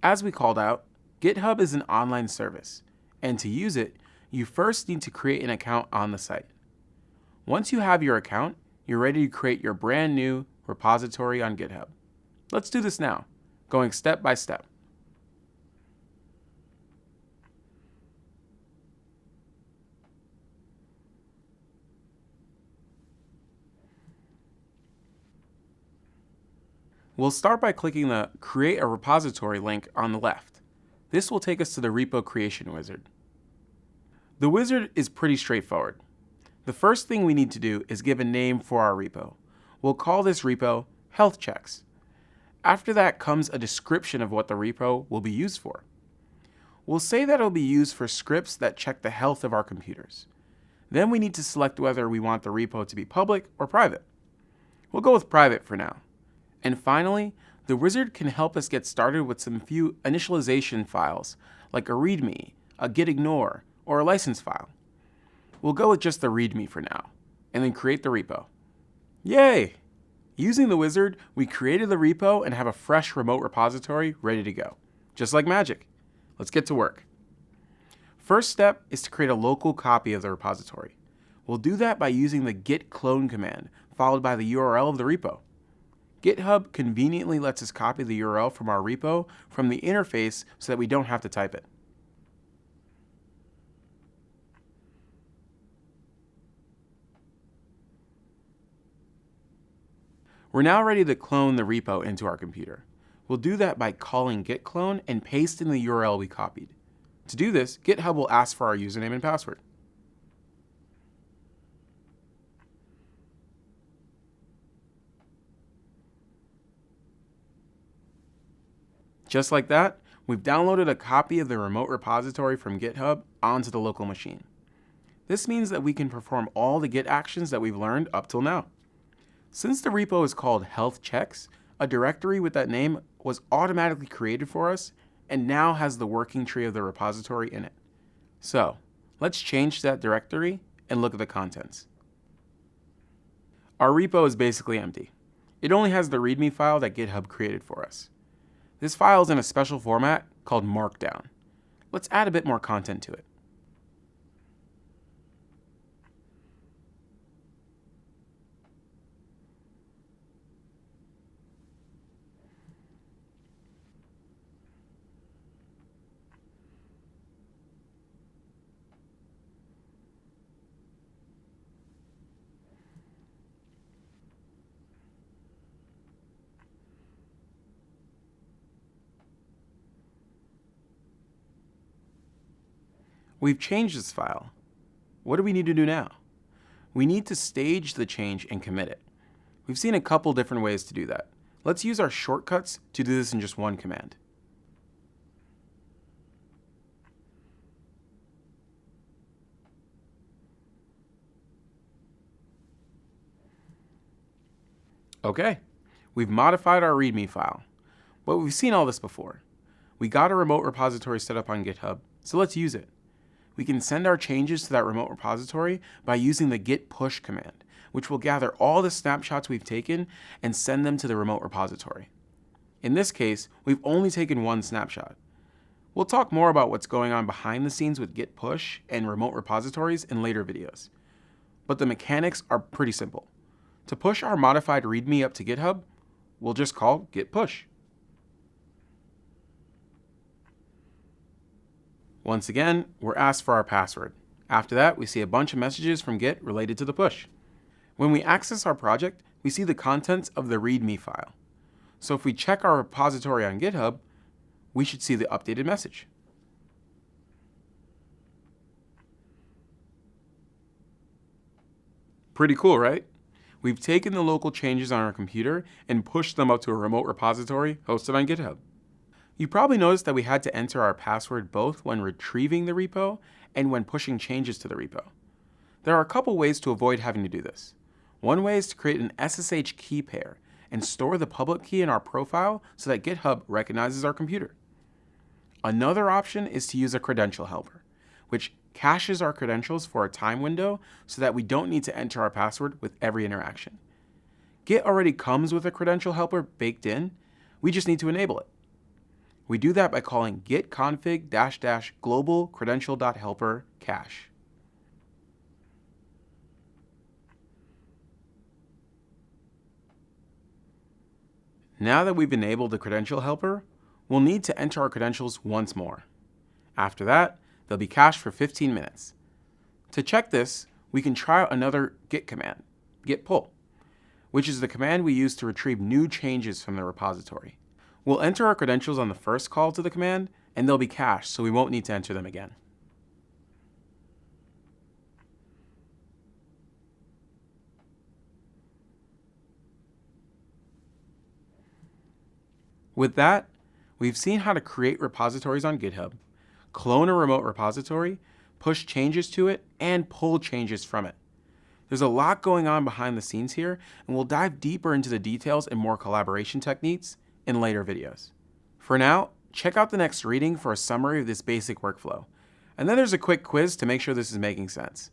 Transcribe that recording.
As we called out, GitHub is an online service, and to use it, you first need to create an account on the site. Once you have your account, you're ready to create your brand new repository on GitHub. Let's do this now, going step by step. We'll start by clicking the Create a Repository link on the left. This will take us to the repo creation wizard. The wizard is pretty straightforward. The first thing we need to do is give a name for our repo. We'll call this repo Health Checks. After that comes a description of what the repo will be used for. We'll say that it will be used for scripts that check the health of our computers. Then we need to select whether we want the repo to be public or private. We'll go with private for now. And finally, the wizard can help us get started with some few initialization files, like a README, a gitignore, or a license file. We'll go with just the README for now, and then create the repo. Yay! Using the wizard, we created the repo and have a fresh remote repository ready to go. Just like magic. Let's get to work. First step is to create a local copy of the repository. We'll do that by using the git clone command, followed by the URL of the repo. GitHub conveniently lets us copy the URL from our repo from the interface so that we don't have to type it. We're now ready to clone the repo into our computer. We'll do that by calling git clone and pasting the URL we copied. To do this, GitHub will ask for our username and password. Just like that, we've downloaded a copy of the remote repository from GitHub onto the local machine. This means that we can perform all the Git actions that we've learned up till now. Since the repo is called Health Checks, a directory with that name was automatically created for us and now has the working tree of the repository in it. So, let's change that directory and look at the contents. Our repo is basically empty. It only has the README file that GitHub created for us. This file is in a special format called Markdown. Let's add a bit more content to it. We've changed this file. What do we need to do now? We need to stage the change and commit it. We've seen a couple different ways to do that. Let's use our shortcuts to do this in just one command. Okay, we've modified our README file, but we've seen all this before. We got a remote repository set up on GitHub, so let's use it. We can send our changes to that remote repository by using the git push command, which will gather all the snapshots we've taken and send them to the remote repository. In this case, we've only taken one snapshot. We'll talk more about what's going on behind the scenes with git push and remote repositories in later videos. But the mechanics are pretty simple. To push our modified README up to GitHub, we'll just call git push. Once again, we're asked for our password. After that, we see a bunch of messages from Git related to the push. When we access our project, we see the contents of the README file. So if we check our repository on GitHub, we should see the updated message. Pretty cool, right? We've taken the local changes on our computer and pushed them up to a remote repository hosted on GitHub. You probably noticed that we had to enter our password both when retrieving the repo and when pushing changes to the repo. There are a couple ways to avoid having to do this. One way is to create an SSH key pair and store the public key in our profile so that GitHub recognizes our computer. Another option is to use a credential helper, which caches our credentials for a time window so that we don't need to enter our password with every interaction. Git already comes with a credential helper baked in. We just need to enable it. We do that by calling git global credential.helper cache. Now that we've enabled the credential helper, we'll need to enter our credentials once more. After that, they'll be cached for 15 minutes. To check this, we can try out another git command, git pull, which is the command we use to retrieve new changes from the repository. We'll enter our credentials on the first call to the command, and they'll be cached, so we won't need to enter them again. With that, we've seen how to create repositories on GitHub, clone a remote repository, push changes to it, and pull changes from it. There's a lot going on behind the scenes here, and we'll dive deeper into the details and more collaboration techniques in later videos. For now, check out the next reading for a summary of this basic workflow, and then there's a quick quiz to make sure this is making sense.